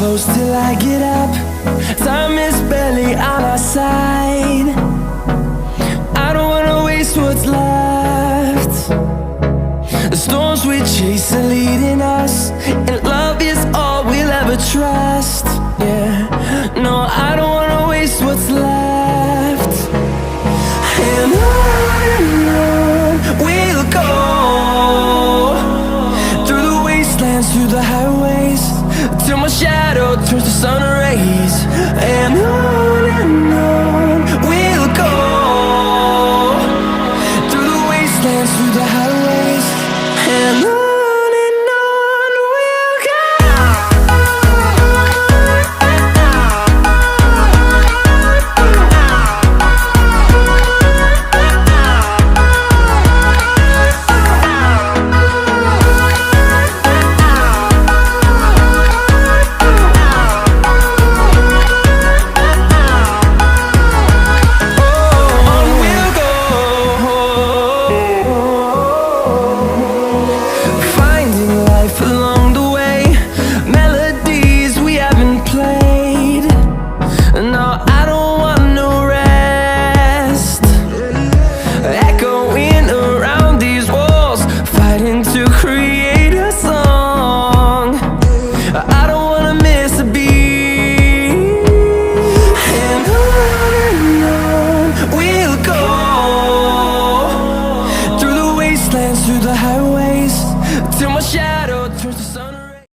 close till I get up. Time is barely on our side. I don't wanna waste what's left. The storms we chase are leading us, and love is all we'll ever trust. Yeah, no, I don't wanna waste what's left. And on we'll go, through the wastelands, through the highways, till my shadow turns to sun rays. And on we'll go, through the wastelands, through the highways, and on we'll go. Along the way, melodies we haven't played. No, I don't want no rest. Echoing around these walls, fighting to create a song. I don't wanna miss a beat. And on we'll go, through the wastelands, through the highways, till my shadow turns to sun.